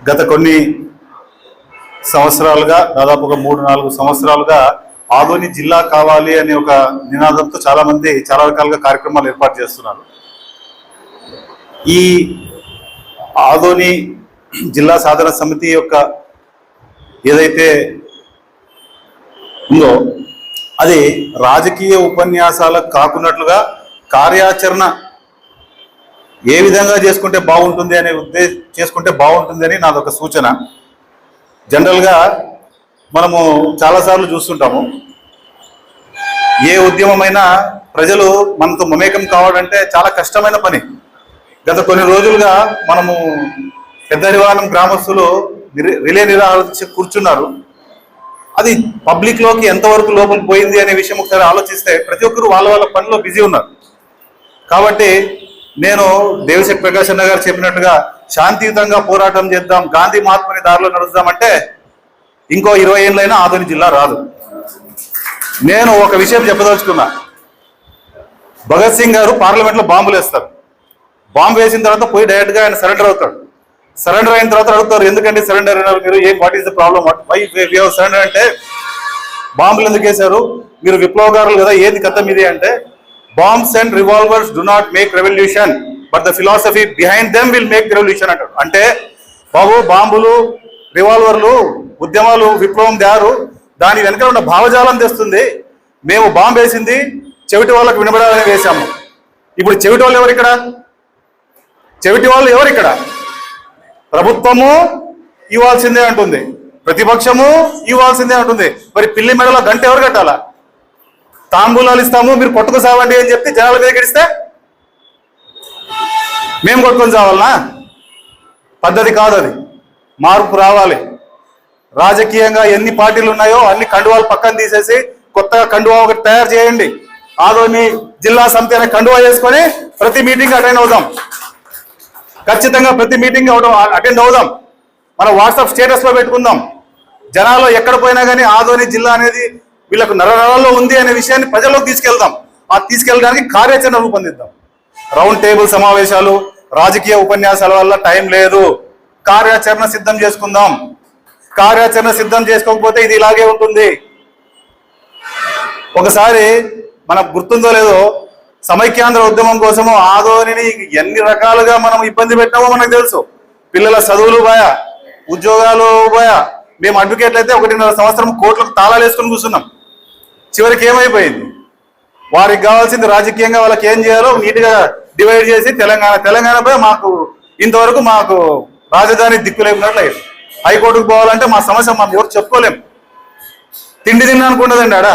గత కొన్ని సంవత్సరాలుగా దాదాపు ఒక 3-4 సంవత్సరాలుగా ఆదోని జిల్లా కావాలి అనే ఒక నినాదంతో చాలా మంది చాలా రకాలుగా కార్యక్రమాలు ఏర్పాటు చేస్తున్నారు. ఈ ఆదోని జిల్లా సాధన సమితి యొక్క ఏదైతే ఉందో అది రాజకీయ ఉపన్యాసాలకు కాకున్నట్లుగా కార్యాచరణ ఏ విధంగా చేసుకుంటే బాగుంటుంది అనే చేసుకుంటే బాగుంటుంది అని నాదొక సూచన. జనరల్గా మనము చాలాసార్లు చూస్తుంటాము, ఏ ఉద్యమమైనా ప్రజలు మనతో మమేకం కావాలంటే చాలా కష్టమైన పని. గత కొన్ని రోజులుగా మనము పెద్దరివానం గ్రామస్తులు రిలే నిరాహార కూర్చున్నారు. అది పబ్లిక్లోకి ఎంతవరకు లోపలికి పోయింది అనే విషయం ఒకసారి ఆలోచిస్తే ప్రతి ఒక్కరు వాళ్ళ వాళ్ళ పనిలో బిజీ ఉన్నారు. కాబట్టి నేను దేవిశెట్టి ప్రకాష్ అన్న గారు చెప్పినట్టుగా శాంతియుతంగా పోరాటం చేద్దాం, గాంధీ మహాత్ముని దారిలో నడుద్దామంటే ఇంకో 20 ఏళ్ళైనా ఆదోని జిల్లా రాదు. నేను ఒక విషయం చెప్పదలుచుకున్నా. భగత్ సింగ్ గారు పార్లమెంట్లో బాంబులు వేస్తారు. బాంబు వేసిన తర్వాత పోయి డైరెక్ట్గా ఆయన సరెండర్ అవుతాడు. సరెండర్ అయిన తర్వాత అడుగుతారు, ఎందుకంటే సరెండర్ అయినారు మీరు, what is the problem, why we have surrender అంటే, బాంబులు ఎందుకు వేశారు, మీరు విప్లవకారులు కదా, ఏది కథ మీది అంటే, bombs and revolvers do not make revolution but the philosophy behind them will make revolution అంటాడు. అంటే బాబు బాంబులు రివాల్వర్లు ఉద్యమాలు విప్లవం దారు, దాని వెనక ఉన్న భావజాలం తెస్తుంది. మేము బాంబు వేసింది చెవిటి వాళ్ళకు వినబడాలని వేశాము. ఇప్పుడు చెవిటి వాళ్ళు ఎవరు ఇక్కడ? చెవిటి వాళ్ళు ఎవరు ఇక్కడ? ప్రభుత్వము ఇవ్వాల్సిందే అంటుంది, ప్రతిపక్షము ఇవ్వాల్సిందే అంటుంది. మరి పిల్లి మెడలో గంట ఎవరు కట్టాలా? తాంబూలాలు ఇస్తాము మీరు కొట్టుకు సావండి అని చెప్తే జనాల మీద గడిస్తే మేము కొట్టుకొని సావాలనా? పద్ధతి కాదు అది. మార్పు రావాలి. రాజకీయంగా ఎన్ని పార్టీలు ఉన్నాయో అన్ని కండువాలు పక్కన తీసేసి కొత్తగా కండువా ఒకటి తయారు చేయండి. ఆదోని జిల్లా సమితి అనే కండువా చేసుకొని ప్రతి మీటింగ్ అటెండ్ అవుదాం. ఖచ్చితంగా ప్రతి మీటింగ్ అటెండ్ అవుదాం. మన వాట్సాప్ స్టేటస్లో పెట్టుకుందాం. జనాల్లో ఎక్కడ పోయినా కానీ ఆదోని జిల్లా అనేది వీళ్ళకు నరనరాల్లో ఉంది అనే విషయాన్ని ప్రజల్లోకి తీసుకెళ్దాం. ఆ తీసుకెళ్ళడానికి కార్యాచరణ రూపొందిద్దాం. రౌండ్ టేబుల్ సమావేశాలు, రాజకీయ ఉపన్యాసాల వల్ల టైం లేదు. కార్యాచరణ సిద్ధం చేసుకుందాం. కార్యాచరణ సిద్ధం చేసుకోకపోతే ఇది ఇలాగే ఉంటుంది. ఒకసారి మనకు గుర్తుందో లేదో, సమైక్యాంధ్ర ఉద్యమం కోసము ఆదోనిని ఎన్ని రకాలుగా మనం ఇబ్బంది పెట్టామో మనకు తెలుసు. పిల్లల చదువులు పోయా, ఉద్యోగాలు పోయా. మేము అడ్వకేట్లు అయితే 1.5 సంవత్సరం కోర్టులకు తాళాలు వేసుకొని కూర్చున్నాం. చివరికి ఏమైపోయింది? వారికి కావాల్సింది రాజకీయంగా వాళ్ళకి ఏం చేయాలో నీట్గా డివైడ్ చేసి తెలంగాణపై మాకు ఇంతవరకు మాకు రాజధాని దిక్కు లేకున్నట్లు. హైకోర్టుకు పోవాలంటే మా సమస్య మనం ఎవరు చెప్పుకోలేం. తిండి తినడానికి ఉండదండి. ఆడ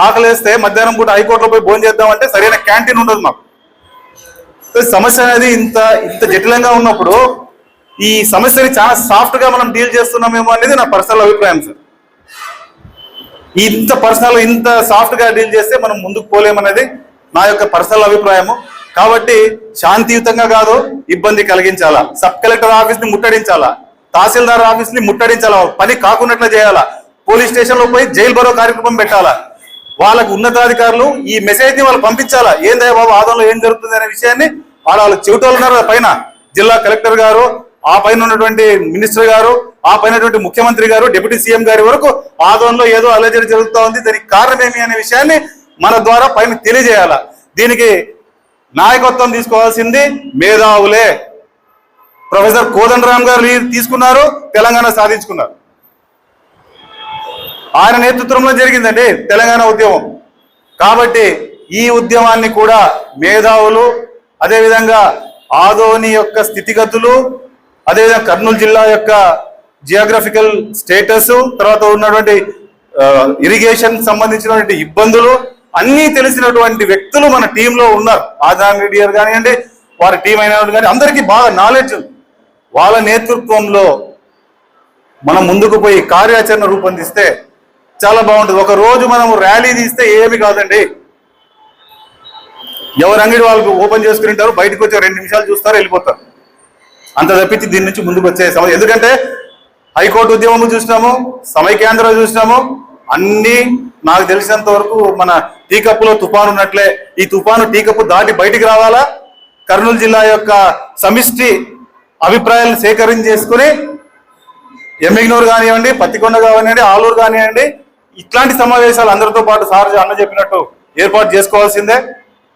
ఆకలి వేస్తే మధ్యాహ్నం పూట హైకోర్టులో పోయి భోజనం చేద్దామంటే సరైన క్యాంటీన్ ఉండదు మాకు. సమస్య అనేది ఇంత జటిలంగా ఉన్నప్పుడు ఈ సమస్యని చాలా సాఫ్ట్గా మనం డీల్ చేస్తున్నామేమో అనేది నా పర్సనల్ అభిప్రాయం సార్. ఇంత పర్సనల్ ఇంత సాఫ్ట్గా డీల్ చేస్తే మనం ముందుకు పోలేమనేది నా యొక్క పర్సనల్ అభిప్రాయము. కాబట్టి శాంతియుతంగా కాదు, ఇబ్బంది కలిగించాలా. సబ్ కలెక్టర్ ఆఫీస్ని ముట్టడించాలా, తహసీల్దార్ ఆఫీస్ని ముట్టడించాలా, పని కాకున్నట్లు చేయాలా, పోలీస్ స్టేషన్లో పోయి జైలు బరో కార్యక్రమం పెట్టాలా. వాళ్ళకు ఉన్నతాధికారులు ఈ మెసేజ్ని వాళ్ళు పంపించాలా. ఏందయ్య బాబు ఆదంలో ఏం జరుగుతుంది అనే విషయాన్ని వాళ్ళు చెవిటోళ్ళు ఉన్నారు పైన. జిల్లా కలెక్టర్ గారు, ఆ పైన ఉన్నటువంటి మినిస్టర్ గారు, ఆ పైనటువంటి ముఖ్యమంత్రి గారు, డిప్యూటీ సీఎం గారి వరకు ఆదోన్లో ఏదో అలజడి జరుగుతూ ఉంది, దానికి కారణం ఏమి అనే విషయాన్ని మన ద్వారా పైన తెలియజేయాల. దీనికి నాయకత్వం తీసుకోవాల్సింది మేధావులే. ప్రొఫెసర్ కోదండరామ్ గారు తీసుకున్నారు, తెలంగాణ సాధించుకున్నారు. ఆయన నేతృత్వంలో జరిగిందండి తెలంగాణ ఉద్యమం. కాబట్టి ఈ ఉద్యమాన్ని కూడా మేధావులు, అదేవిధంగా ఆదోని యొక్క స్థితిగతులు, అదేవిధంగా కర్నూలు జిల్లా యొక్క జియోగ్రఫికల్ స్టేటస్, తర్వాత ఉన్నటువంటి ఇరిగేషన్ సంబంధించినటువంటి ఇబ్బందులు అన్నీ తెలిసినటువంటి వ్యక్తులు మన టీంలో ఉన్నారు. ఆదాన్ రెడ్డి గారు కానివ్వండి, వారి టీం అయిన కానీ అందరికీ బాగా నాలెడ్జ్ ఉంది. వాళ్ళ నేతృత్వంలో మనం ముందుకు పోయి కార్యాచరణ రూపొందిస్తే చాలా బాగుంటుంది. ఒక రోజు మనం ర్యాలీ తీస్తే ఏమి కాదండి. ఎవరు అంగడి వాళ్ళు ఓపెన్ చేసుకుని ఉంటారు, బయటకు వచ్చి 2 నిమిషాలు చూస్తారు, వెళ్ళిపోతారు. అంత తప్పించి దీని నుంచి ముందుకు వచ్చే సమయం. ఎందుకంటే హైకోర్టు ఉద్యమం చూసినాము, సమైక్యాంధ్ర చూసినాము, అన్నీ నాకు తెలిసినంత వరకు మన టీ కప్పులో తుఫాను ఉన్నట్లే ఈ తుఫాను టీ కప్పు దాటి బయటికి రావాలా. కర్నూలు జిల్లా యొక్క సమిష్టి అభిప్రాయాలను సేకరించేసుకుని ఎమ్మిగ్నూరు కానివ్వండి, పత్తికొండ కానివ్వండి, ఆలూరు కానివ్వండి, ఇట్లాంటి సమావేశాలు అందరితో పాటు సార్ అన్న చెప్పినట్టు ఏర్పాటు చేసుకోవాల్సిందే.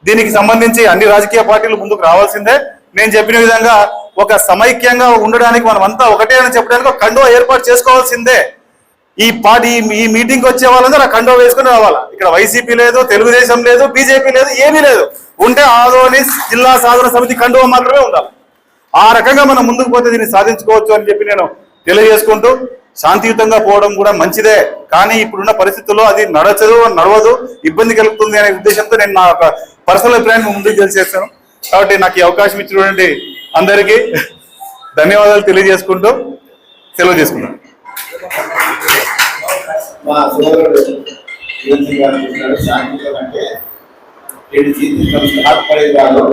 దీనికి సంబంధించి అన్ని రాజకీయ పార్టీలు ముందుకు రావాల్సిందే. నేను చెప్పిన విధంగా ఒక సమైక్యంగా ఉండడానికి మనం అంతా ఒకటే అని చెప్పడానికి ఒక కండువా ఏర్పాటు చేసుకోవాల్సిందే. ఈ మీటింగ్కి వచ్చే వాళ్ళందరూ ఆ కండువా వేసుకుని రావాలా. ఇక్కడ వైసీపీ లేదు, తెలుగుదేశం లేదు, బీజేపీ లేదు, ఏమీ లేదు. ఉంటే ఆదోని జిల్లా సాధన సమితి కండువా మాత్రమే ఉండాలి. ఆ రకంగా మనం ముందుకు పోతే దీన్ని సాధించుకోవచ్చు అని చెప్పి నేను తెలియజేసుకుంటూ, శాంతియుతంగా పోవడం కూడా మంచిదే, కానీ ఇప్పుడున్న పరిస్థితుల్లో అది నడవదు, ఇబ్బంది కలుగుతుంది అనే ఉద్దేశంతో నేను నా ఒక పర్సనల్ అభిప్రాయాన్ని ముందుకు తెలియజేస్తాను. కాబట్టి నాకు ఈ అవకాశం ఇచ్చినటువంటి అందరికీ ధన్యవాదాలు తెలియజేసుకుంటూ సెలవు తీసుకున్నాను. మా సోదరుడు శాంతియుతం అంటే ఏడు జీవితం ఆత్మపడేది కాదు.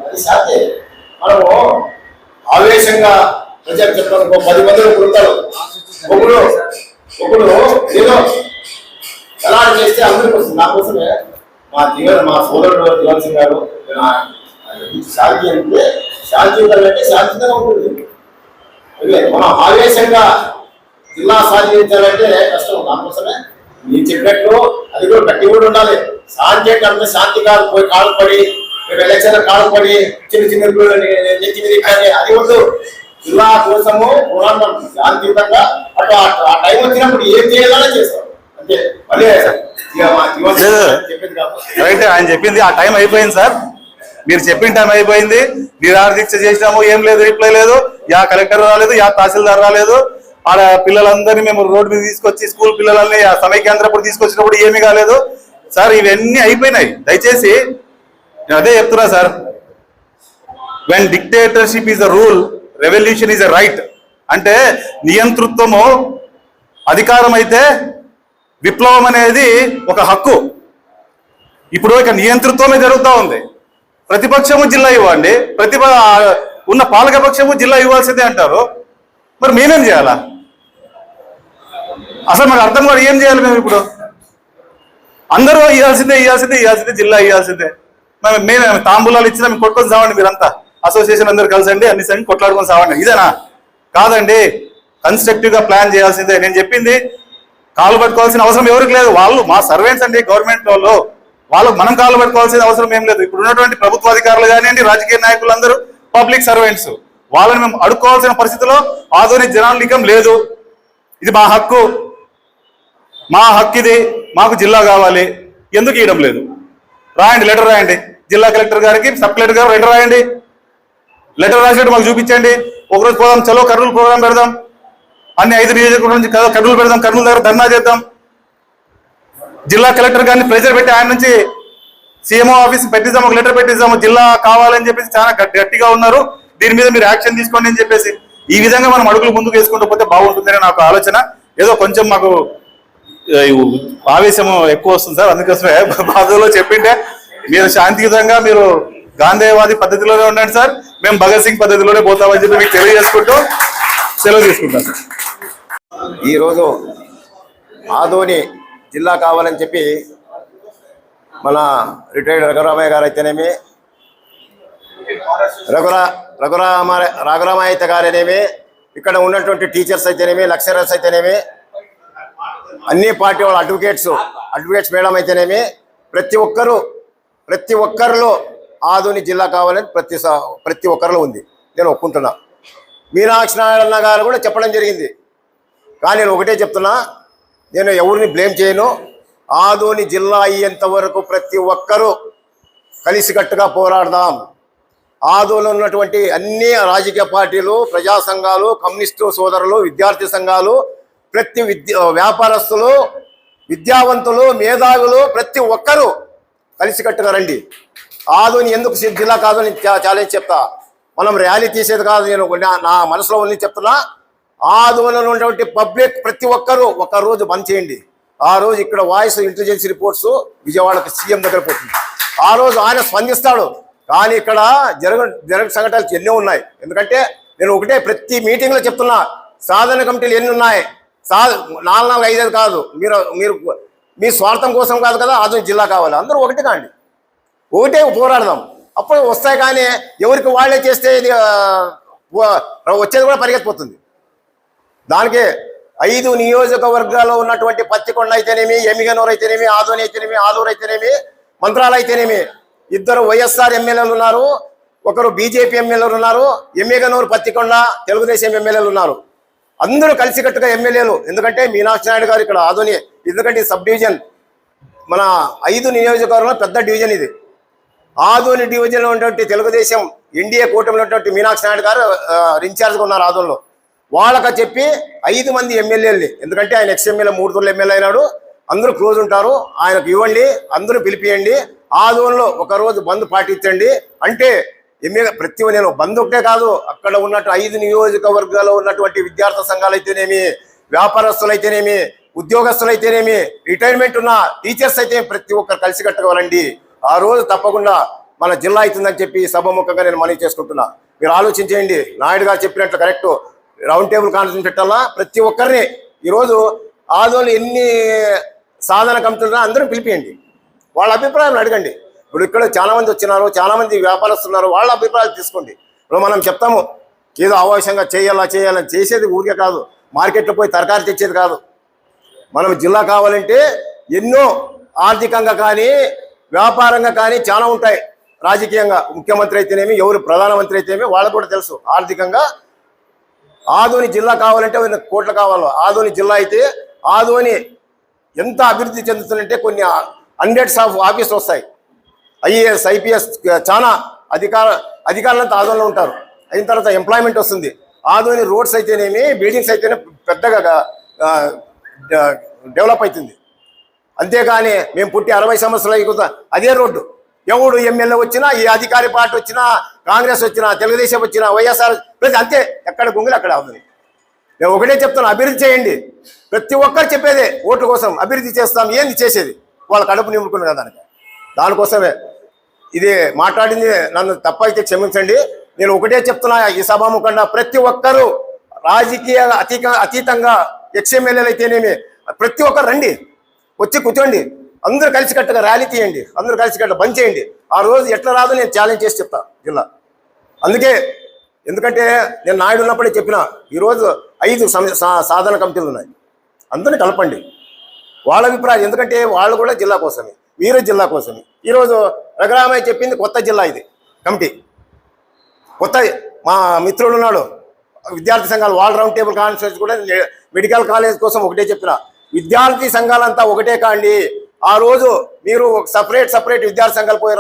అది సాధ్యే. మనము ఆవేశంగా ప్రజలు చెప్పడం 10 మందిలో పుడతారు. ఒకడు ఏదో ఎలా చేస్తే అందరికి వస్తుంది. నా కోసమే మా సోదరుడు దివాన్ సింగ్ గారు శాంతి అంటే శాంతియుతంగా అంటే శాంతియుతంగా ఉంటుంది. మనం ఆవేశంగా జిల్లా సాధించాలంటే కష్టం. దానికోసమే మీరు చెప్పినట్టు అది కూడా గట్టి కూడా ఉండాలి. శాంతి అంటే అంత శాంతి కాదు, పోయి కాలు పడి ఎలక్షన్ కాలు పడి చిన్న అది వద్దు. జిల్లా కోసము పోరాటం శాంతియుతంగా అటు ఆ టైం వచ్చినప్పుడు ఏం చేయాలనే చేస్తాం అంతే. మళ్ళీ చెప్పింది కాబట్టి ఆయన చెప్పింది ఆ టైం అయిపోయింది సార్. మీరు చెప్పిన టైం అయిపోయింది. నిరాహార దీక్ష చేసినాము, ఏం లేదు, రిప్లై లేదు, యా కలెక్టర్ రాలేదు, యా తహసీల్దార్ రాలేదు. ఆడ పిల్లలందరినీ మేము రోడ్డు మీద తీసుకొచ్చి స్కూల్ పిల్లలని సమైక్యాంధ్రప్పుడు తీసుకొచ్చినప్పుడు ఏమీ కాలేదు సార్. ఇవన్నీ అయిపోయినాయి. దయచేసి నేను అదే చెప్తున్నా sir, when dictatorship is a rule, revolution is a right. అంటే నియంతృత్వము అధికారం అయితే విప్లవం అనేది ఒక హక్కు. ఇప్పుడు ఇక నియంతృత్వమే జరుగుతూ ఉంది. ప్రతిపక్షము జిల్లా ఇవ్వండి, ఉన్న పాలకపక్షము జిల్లా ఇవ్వాల్సిందే అంటారు. మరి మేమేం చేయాలా? అసలు మాకు అర్థం కూడా ఏం చేయాలి మేము ఇప్పుడు? అందరూ ఇవ్వాల్సిందే జిల్లా ఇవ్వాల్సిందే. మేము తాంబూలాలు ఇచ్చినా మేము కొట్టుకొని సావండి, మీరంతా అసోసియేషన్ అందరు కలిసండి, అన్ని సండి కొట్లాడుకొని సావండి. ఇదేనా? కాదండి, కన్స్ట్రక్టివ్ గా ప్లాన్ చేయాల్సిందే. నేను చెప్పింది కాలు పట్టుకోవాల్సిన అవసరం ఎవరికి లేదు. వాళ్ళు మా సర్వెంట్స్ అండి, గవర్నమెంట్ వాళ్ళకు మనం కాలు పట్టుకోవాల్సిన అవసరం ఏం లేదు. ఇప్పుడు ఉన్నటువంటి ప్రభుత్వ అధికారులు కానివ్వండి, రాజకీయ నాయకులందరూ పబ్లిక్ సర్వెంట్స్. వాళ్ళని మేము అడుక్కోవాల్సిన పరిస్థితిలో ఆధునిక జనాలికం లేదు. ఇది మా హక్కు, ఇది. మాకు జిల్లా కావాలి. ఎందుకు ఇవ్వడం లేదు? రాయండి, లెటర్ రాయండి. జిల్లా కలెక్టర్ గారికి, సబ్ కలెక్టర్ గారు లెటర్ రాయండి. లెటర్ రాసినట్టు మాకు చూపించండి. ఒకరోజు పోదాం, చలో కర్నూలు ప్రోగ్రాం పెడదాం, అన్ని 5 నియోజకవర్గాల నుంచి కర్నూలు పెడదాం, కర్నూలు దగ్గర ధర్నా చేద్దాం. జిల్లా కలెక్టర్ గారిని ప్రెజర్ పెట్టి ఆయన నుంచి సీఎంఓ ఆఫీస్ పెట్టిద్దాం, ఒక లెటర్ పెట్టిద్దాము. జిల్లా కావాలని చెప్పేసి చాలా గట్టిగా ఉన్నారు, దీని మీద మీరు యాక్షన్ తీసుకోండి అని చెప్పేసి ఈ విధంగా మనం అడుగులు ముందుకు వేసుకుంటూ పోతే బాగుంటుందని నాకు ఆలోచన. ఏదో కొంచెం మాకు ఆవేశం ఎక్కువ వస్తుంది సార్, అందుకోసమే బాధలో చెప్పింటే మీరు శాంతియుతంగా మీరు గాంధేయవాది పద్ధతిలోనే ఉండండి సార్, మేము భగత్ సింగ్ పద్ధతిలోనే పోతామని చెప్పి మీకు తెలియజేసుకుంటూ సెలవు తీసుకుంటాం సార్. ఈరోజు ఆదోని జిల్లా కావాలని చెప్పి మన రిటైర్డ్ రఘురామయ్య గారు అయితేనేమి, రఘురామయ్య గారైతేనేమి, ఇక్కడ ఉన్నటువంటి టీచర్స్ అయితేనేమి, లెక్చరర్స్ అయితేనేమి, అన్ని పార్టీ వాళ్ళ అడ్వకేట్స్ మేడం అయితేనేమి, ప్రతి ఒక్కరిలో ఆదోని జిల్లా కావాలని ప్రతి ఒక్కరిలో ఉంది. నేను ఒప్పుకుంటున్నా. మీనాక్షి నారాయణ గారు కూడా చెప్పడం జరిగింది. కానీ నేను ఒకటే చెప్తున్నా, నేను ఎవరిని బ్లేమ్ చేయను. ఆదోని జిల్లా అయ్యేంత వరకు ప్రతి ఒక్కరూ కలిసికట్టుగా పోరాడదాం. ఆదోలో ఉన్నటువంటి అన్ని రాజకీయ పార్టీలు, ప్రజా సంఘాలు, కమ్యూనిస్టు సోదరులు, విద్యార్థి సంఘాలు, ప్రతి వ్యాపారస్తులు, విద్యావంతులు, మేధావులు ప్రతి ఒక్కరూ కలిసికట్టుగా రండి. ఆదోని ఎందుకు జిల్లా కాదు అని ఛాలెంజ్ చెప్తా. మనం ర్యాలీ తీసేది కాదు, నేను నా మనసులో ఉంది చెప్తున్నా. ఆదోళనలో ఉన్నటువంటి పబ్లిక్ ప్రతి ఒక్కరూ ఒక రోజు బంద్ చేయండి. ఆ రోజు ఇక్కడ వాయిస్ ఇంటెలిజెన్స్ రిపోర్ట్స్ విజయవాడకు సీఎం దగ్గర పోతుంది. ఆ రోజు ఆయన స్పందిస్తాడు. కానీ ఇక్కడ జరగ సంఘటనలు ఎన్నో ఉన్నాయి. ఎందుకంటే నేను ఒకటే ప్రతి మీటింగ్లో చెప్తున్నా, సాధన కమిటీలు ఎన్ని ఉన్నాయి? 4, 5 కాదు. మీరు మీ స్వార్థం కోసం కాదు కదా ఆదోని జిల్లా కావాలి. అందరూ ఒకటి కాండి, ఒకటే పోరాడదాం. అప్పుడు వస్తాయి. కానీ ఎవరికి వాళ్ళే చేస్తే ఇది వచ్చేది కూడా పరిగెత్తిపోతుంది. దానికి 5 నియోజకవర్గాల్లో ఉన్నటువంటి పత్తికొండ అయితేనేమి, ఎమ్మిగనూరు అయితేనేమి, ఆదోని అయితేనేమి, ఆలూరు అయితేనేమి, మంత్రాలు అయితేనేమి 2 వైఎస్ఆర్ ఎమ్మెల్యేలు ఉన్నారు, 1 బీజేపీ ఎమ్మెల్యేలు ఉన్నారు, ఎమ్మిగనూరు, పత్తికొండ తెలుగుదేశం ఎమ్మెల్యేలు ఉన్నారు. అందరూ కలిసికట్టుగా ఎమ్మెల్యేలు. ఎందుకంటే మీనాక్షి నాయుడు గారు ఇక్కడ ఆదోని, ఎందుకంటే సబ్ డివిజన్ మన 5 నియోజకవర్గంలో పెద్ద డివిజన్ ఇది. ఆదోని డివిజన్లో ఉన్నటువంటి తెలుగుదేశం ఎన్డీఏ కూటమిలో ఉన్నటువంటి మీనాక్షి నాయుడు గారు ఇన్ఛార్జ్గా ఉన్నారు ఆదోనిలో. వాళ్ళకి చెప్పి 5 మంది ఎమ్మెల్యేలని, ఎందుకంటే ఆయన ఎక్స్ఎమ్మెల్యే 3 తూర్లు ఎమ్మెల్యే అయినాడు, అందరూ క్లోజ్ ఉంటారు, ఆయనకు ఇవ్వండి, అందరూ పిలిపియండి, ఆదోనిలో ఒకరోజు బంద్ పాటించండి అంటే ప్రతి నేను బంద్ ఒకటే కాదు, అక్కడ ఉన్నట్టు 5 నియోజకవర్గాల్లో ఉన్నటువంటి విద్యార్థి సంఘాలు అయితేనేమి, వ్యాపారస్తులు అయితేనేమి, ఉద్యోగస్తులు అయితేనేమి, రిటైర్మెంట్ ఉన్న టీచర్స్ అయితే ప్రతి ఒక్కరు కలిసి కట్టుకోవాలండి. ఆ రోజు తప్పకుండా మన జిల్లా అవుతుందని చెప్పి సభముఖంగా నేను మనవి చేసుకుంటున్నా. మీరు ఆలోచించేయండి. నాయుడు గారు చెప్పినట్లు కరెక్ట్, రౌండ్ టేబుల్ కాన్ఫరెన్స్ పెట్టాలా, ప్రతి ఒక్కరిని ఈరోజు ఆదోని ఎన్ని సాధన కమిటీలు అందరూ పిలిపియండి, వాళ్ళ అభిప్రాయాలు అడగండి. ఇప్పుడు ఇక్కడ చాలా మంది వచ్చినారు, చాలా మంది వ్యాపారస్తున్నారు, వాళ్ళ అభిప్రాయాలు తీసుకోండి. ఇప్పుడు మనం చెప్తాము ఏదో అవశ్యంగా చేయాలని చేసేది ఊరికే కాదు, మార్కెట్లో పోయి తరకారి తెచ్చేది కాదు. మనం జిల్లా కావాలంటే ఎన్నో ఆర్థికంగా కానీ వ్యాపారంగా కానీ చాలా ఉంటాయి. రాజకీయంగా ముఖ్యమంత్రి అయితేనేమి, ఎవరు ప్రధానమంత్రి అయితేనేమి వాళ్ళకు కూడా తెలుసు. ఆర్థికంగా ఆదోని జిల్లా కావాలంటే కోట్లు కావాలి. ఆదోని జిల్లా అయితే ఆదోని ఎంత అభివృద్ధి చెందుతుందంటే కొన్ని హండ్రెడ్స్ ఆఫ్ ఆఫీసులు వస్తాయి. ఐఏఎస్, ఐపీఎస్ చాలా అధికారులంతా ఆదోనిలో ఉంటారు. అయిన తర్వాత ఎంప్లాయ్మెంట్ వస్తుంది. ఆదోని రోడ్స్ అయితేనేమి, బిల్డింగ్స్ అయితేనే పెద్దగా డెవలప్ అవుతుంది. అంతేగాని మేము పుట్టి 60 సంవత్సరాలు అయిపోతా అదే రోడ్డు, ఎవడు ఎమ్మెల్యే వచ్చినా, ఈ అధికారి పార్టీ వచ్చినా, కాంగ్రెస్ వచ్చినా, తెలుగుదేశం వచ్చినా, వైఎస్ఆర్ ప్రతి అంతే, ఎక్కడ గుంగులు అక్కడ అవుతుంది. నేను ఒకటే చెప్తాను, అభివృద్ధి చేయండి. ప్రతి ఒక్కరు చెప్పేదే ఓటు కోసం అభివృద్ధి చేస్తాం. ఏంది చేసేది? వాళ్ళ కడుపు నింపుకున్నారు కదా, దానికోసమే ఇది మాట్లాడింది. నన్ను తప్పైతే క్షమించండి. నేను ఒకటే చెప్తున్నా, ఈ సభాముఖంగా ప్రతి ఒక్కరూ రాజకీయ అతీతంగా ఎక్స్ఎమ్మెల్యేలు అయితేనేమి ప్రతి ఒక్కరు రండి, వచ్చి కూర్చోండి, అందరూ కలిసికట్టుగా ర్యాలీ తీయండి, అందరూ కలిసికట్టుగా బంద్ చేయండి. ఆ రోజు ఎట్లా రాదో నేను ఛాలెంజ్ చేసి చెప్తా జిల్లా. అందుకే ఎందుకంటే నేను నాయుడు ఉన్నప్పుడే చెప్పిన, ఈరోజు 5 సాధన కమిటీలు ఉన్నాయి, అందరినీ కలపండి, వాళ్ళ అభిప్రాయం. ఎందుకంటే వాళ్ళు కూడా జిల్లా కోసమే, వీరు జిల్లా కోసమే. ఈరోజు రఘురామయ్య చెప్పింది కొత్త జిల్లా, ఇది కమిటీ కొత్త. మా మిత్రుడు ఉన్నాడు విద్యార్థి సంఘాలు, వాళ్ళ రౌండ్ టేబుల్ కాన్ఫరెన్స్ కూడా మెడికల్ కాలేజ్ కోసం ఒకటే చెప్పిన, విద్యార్థి సంఘాలంతా ఒకటే కాండి. ఆ రోజు మీరు సపరేట్ విద్యార్థి సంఘాలు పోయి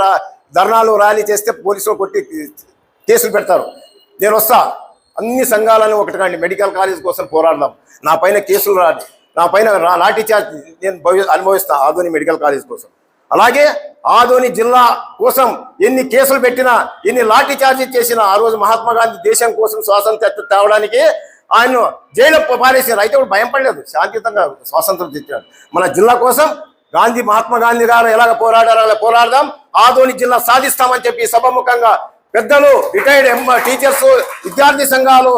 ధర్నాలు ర్యాలీ చేస్తే పోలీసులు కొట్టి కేసులు పెడతారు. నేను వస్తా, అన్ని సంఘాలను ఒకటి కాండి, మెడికల్ కాలేజ్ కోసం పోరాడదాం. నా పైన కేసులు రాదు, నా పైన లాఠీ చార్జ్ నేను అనుభవిస్తా ఆదోని మెడికల్ కాలేజ్ కోసం. అలాగే ఆదోని జిల్లా కోసం ఎన్ని కేసులు పెట్టినా, ఎన్ని లాఠీ చార్జెస్ చేసినా, ఆ రోజు మహాత్మా గాంధీ దేశం కోసం స్వాతంత్రం తేవడానికి ఆయన జైలు పారేసారు. అయితే కూడా భయం పడలేదు, శాంతియుతంగా స్వాతంత్రం తెచ్చాడు. మన జిల్లా కోసం మహాత్మా గాంధీ గారు ఎలాగ పోరాడారో అలా పోరాడదాం, ఆదోని జిల్లా సాధిస్తామని చెప్పి సభముఖంగా పెద్దలు, రిటైర్డ్ టీచర్స్, విద్యార్థి సంఘాలు,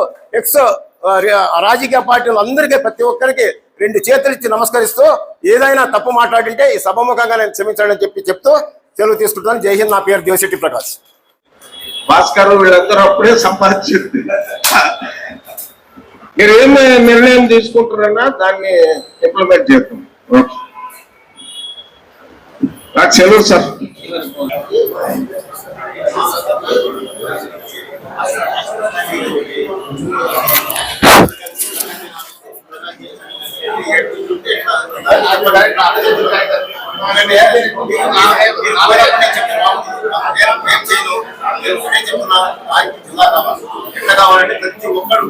రాజకీయ పార్టీలు అందరికీ ప్రతి ఒక్కరికి 2 చేతులు ఇచ్చి నమస్కరిస్తూ, ఏదైనా తప్పు మాట్లాడింటే ఈ సభముఖంగా నేను క్షమించాలని చెప్తూ సెలవు తీసుకుంటాను. జై హింద్. నా పేరు దేవశెట్టి ప్రకాష్. భాస్కర్ వీళ్ళందరూ అప్పుడే సంపాదించింది. మీరు ఏమి నిర్ణయం తీసుకుంటారన్నా దాన్ని ఇంప్లిమెంట్ చేద్దాం. నాకు సెలవు సార్. ఎట్లా కావాలంటే ప్రతి ఒక్కరు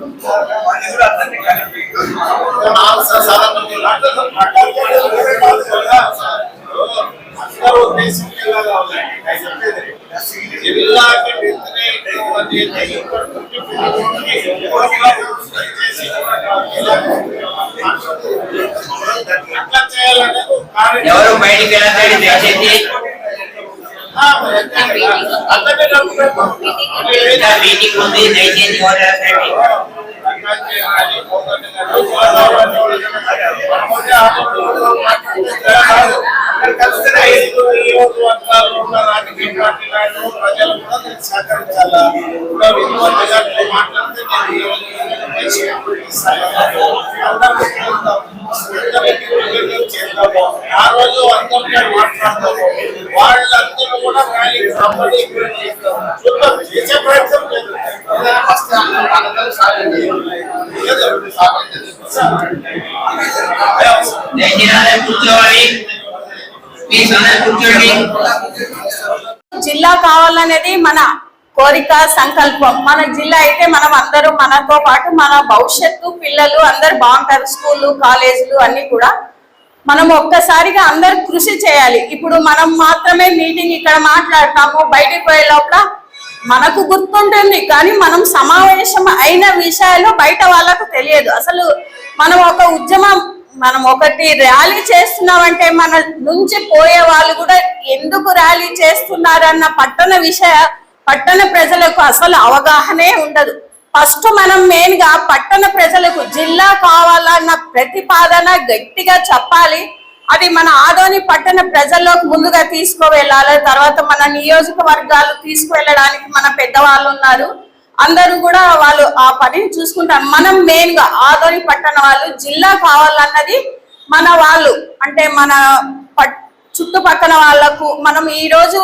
ఎవరు బయటికి వెళ్ళండి దయచేసి. మీటింగ్ ఉంది, దయచేసి ఎవరు అక్కడ కలిస్తేనే ఐదు నియోజకవర్గాల్లో ఉన్న రాజకీయ పార్టీలను ప్రజలు కూడా దీనికి సహకరించాలా. ఇప్పుడు ఎక్కువ మెజార్టీలో మాట్లాడితే నేను ఈ రోజు చేద్దాము. ఆ రోజు అందరితో మాట్లాడతాము. వాళ్ళందరూ కూడా ర్యాలీకి సంబంధించి చూద్దాం, చేసే ప్రయత్నం లేదు. జిల్లా కావాలనేది మన కోరిక, సంకల్పం. మన జిల్లా అయితే మనం అందరూ, మనతో పాటు మన భవిష్యత్తు పిల్లలు అందరు బాగుంటారు. స్కూళ్ళు, కాలేజీలు అన్ని కూడా మనం ఒక్కసారిగా అందరు కృషి చేయాలి. ఇప్పుడు మనం మాత్రమే మీటింగ్ ఇక్కడ మాట్లాడతాము, బయటికి పోయే లోపల మనకు గుర్తుంటుంది, కానీ మనం సమావేశం అయిన విషయాలు బయట వాళ్ళకు తెలియదు. అసలు మనం ఒక ఉద్యమం, మనం ఒకటి ర్యాలీ చేస్తున్నామంటే మన నుంచి పోయే వాళ్ళు కూడా ఎందుకు ర్యాలీ చేస్తున్నారన్న పట్టణ ప్రజలకు అసలు అవగాహనే ఉండదు. ఫస్ట్ మనం మెయిన్ గా పట్టణ ప్రజలకు జిల్లా కావాలన్న ప్రతిపాదన గట్టిగా చెప్పాలి. అది మన ఆదోని పట్టణ ప్రజల్లోకి ముందుగా తీసుకువెళ్ళాలి. తర్వాత మన నియోజకవర్గాలు తీసుకువెళ్ళడానికి మన పెద్దవాళ్ళు ఉన్నారు, అందరూ కూడా వాళ్ళు ఆ పనిని చూసుకుంటారు. మనం మెయిన్ గా ఆదోని పట్టణ వాళ్ళు జిల్లా కావాలన్నది మన వాళ్ళు, అంటే మన చుట్టుపక్కల వాళ్లకు మనం ఈ రోజు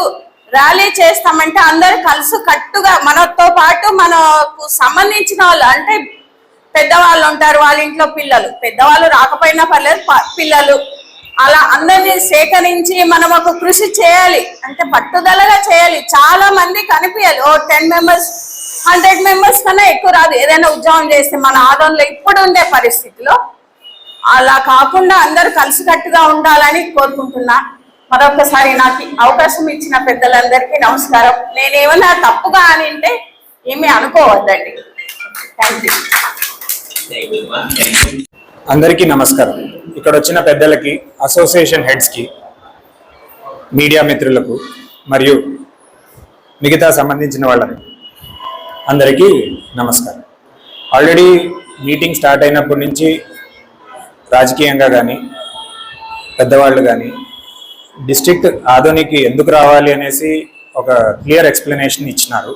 ర్యాలీ చేస్తామంటే అందరు కలిసి కట్టుగా మనతో పాటు మనకు సంబంధించిన వాళ్ళు, అంటే పెద్దవాళ్ళు ఉంటారు, వాళ్ళ ఇంట్లో పిల్లలు, పెద్దవాళ్ళు రాకపోయినా పర్లేదు, పిల్లలు, అలా అందరినీ సేకరించి మనం ఒక కృషి చేయాలి. అంటే పట్టుదలగా చేయాలి. చాలా మంది కనిపించాలి. ఓ 10 members 100 members కన్నా ఎక్కువ రాదు ఏదైనా ఉద్యోగం చేస్తే మన ఆదోన్లో ఇప్పుడు ఉండే పరిస్థితిలో. అలా కాకుండా అందరూ కలిసికట్టుగా ఉండాలని కోరుకుంటున్నా. మరొకసారి నాకు అవకాశం ఇచ్చిన పెద్దలందరికీ నమస్కారం. నేనేమన్నా తప్పుగా అని అంటే ఏమీ అనుకోవద్దండి. Thank you. అందరికీ నమస్కారం. ఇక్కడ వచ్చిన పెద్దలకి, అసోసియేషన్ హెడ్స్కి, మీడియా మిత్రులకు మరియు మిగతా సంబంధించిన వాళ్ళకి అందరికీ నమస్కారం. ఆల్రెడీ మీటింగ్ స్టార్ట్ అయినప్పటి నుంచి రాజకీయంగా కానీ పెద్దవాళ్ళు కానీ డిస్ట్రిక్ట్ ఆదోనికి ఎందుకు రావాలి అనేసి ఒక క్లియర్ ఎక్స్ప్లెనేషన్ ఇచ్చినారు.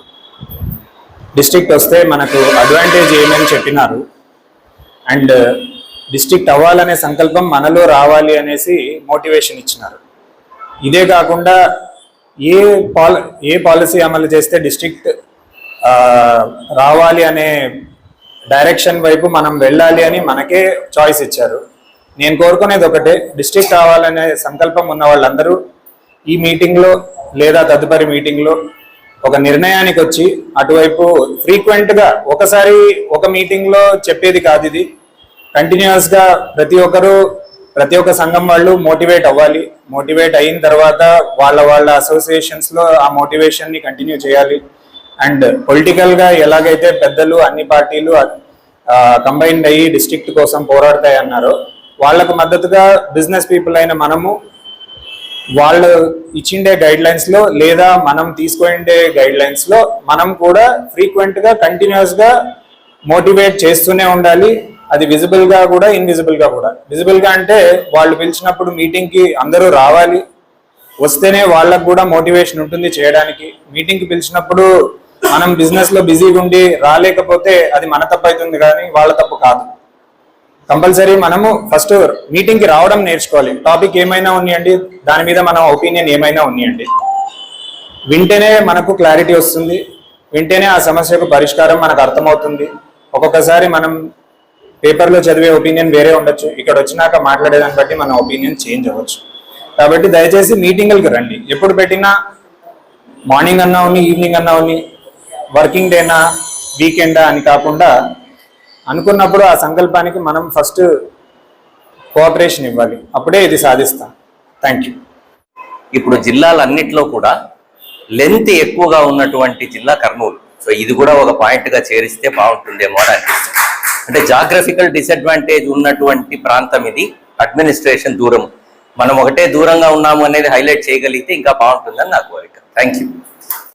డిస్ట్రిక్ట్ వస్తే మనకు అడ్వాంటేజ్ ఏమని చెప్పినారు. అండ్ డిస్ట్రిక్ట్ అవ్వాలనే సంకల్పం మనలో రావాలి అనేసి మోటివేషన్ ఇచ్చినారు. ఇదే కాకుండా ఏ పాలసీ అమలు చేస్తే డిస్ట్రిక్ట్ రావాలి అనే డైరెక్షన్ వైపు మనం వెళ్ళాలి అని మనకే చాయిస్ ఇచ్చారు. నేను కోరుకునేది ఒకటే, డిస్ట్రిక్ట్ రావాలనే సంకల్పం ఉన్న వాళ్ళందరూ ఈ మీటింగ్లో లేదా తదుపరి మీటింగ్లో ఒక నిర్ణయానికి వచ్చి అటువైపు ఫ్రీక్వెంట్గా ఒకసారి ఒక మీటింగ్లో చెప్పేది కాదు, ఇది కంటిన్యూస్గా ప్రతి ఒక్క సంఘం వాళ్ళు మోటివేట్ అవ్వాలి. మోటివేట్ అయిన తర్వాత వాళ్ళ అసోసియేషన్స్లో ఆ మోటివేషన్ని కంటిన్యూ చేయాలి. అండ్ పొలిటికల్గా ఎలాగైతే పెద్దలు అన్ని పార్టీలు కంబైన్డ్ అయ్యి డిస్ట్రిక్ట్ కోసం పోరాడతాయి అన్నారో, వాళ్లకు మద్దతుగా బిజినెస్ పీపుల్ అయిన మనము వాళ్ళు ఇచ్చిండే గైడ్ లైన్స్లో లేదా మనం తీసుకునే గైడ్ లైన్స్లో మనం కూడా ఫ్రీక్వెంట్గా కంటిన్యూస్గా మోటివేట్ చేస్తూనే ఉండాలి. అది విజిబుల్గా కూడా, ఇన్విజిబుల్గా కూడా. విజిబుల్గా అంటే వాళ్ళు పిలిచినప్పుడు మీటింగ్కి అందరూ రావాలి, వస్తేనే వాళ్ళకు కూడా మోటివేషన్ ఉంటుంది చేయడానికి. మీటింగ్కి పిలిచినప్పుడు మనం బిజినెస్లో బిజీగా ఉండి రాలేకపోతే అది మన తప్పు అవుతుంది, కానీ వాళ్ళ తప్పు కాదు. కంపల్సరీ మనము ఫస్ట్ మీటింగ్కి రావడం నేర్చుకోవాలి. టాపిక్ ఏమైనా ఉన్నాయండి, దాని మీద మన ఒపీనియన్ ఏమైనా ఉన్నాయండి, వింటేనే మనకు క్లారిటీ వస్తుంది, వింటేనే ఆ సమస్యకు పరిష్కారం మనకు అర్థమవుతుంది. ఒక్కొక్కసారి మనం పేపర్లో చదివే ఒపీనియన్ వేరే ఉండొచ్చు, ఇక్కడ వచ్చినాక మాట్లాడేదాన్ని బట్టి మన ఒపీనియన్ చేంజ్ అవ్వచ్చు. కాబట్టి దయచేసి మీటింగులకు రండి. ఎప్పుడు పెట్టినా మార్నింగ్ అన్నా ఉన్ని, ఈవినింగ్ అన్నా ఉన్ని, వర్కింగ్ డేనా వీకెండా అని కాకుండా అనుకున్నప్పుడు ఆ సంకల్పానికి మనం ఫస్ట్ కోఆపరేషన్ ఇవ్వాలి, అప్పుడే ఇది సాధిస్తాం. Thank you. ఇప్పుడు జిల్లాలన్నిట్లో కూడా లెంత్ ఎక్కువగా ఉన్నటువంటి జిల్లా కర్నూలు. సో ఇది కూడా ఒక పాయింట్గా చేరిస్తే బాగుంటుందేమో అని అనిపిస్తుంది. అంటే జాగ్రఫికల్ డిసడ్వాంటేజ్ ఉన్నటువంటి ప్రాంతం ఇది, అడ్మినిస్ట్రేషన్ దూరం. మనం ఒకటే దూరంగా ఉన్నాము అనేది హైలైట్ చేయగలిగితే ఇంకా బాగుంటుందని నా కోరిక. Thank you.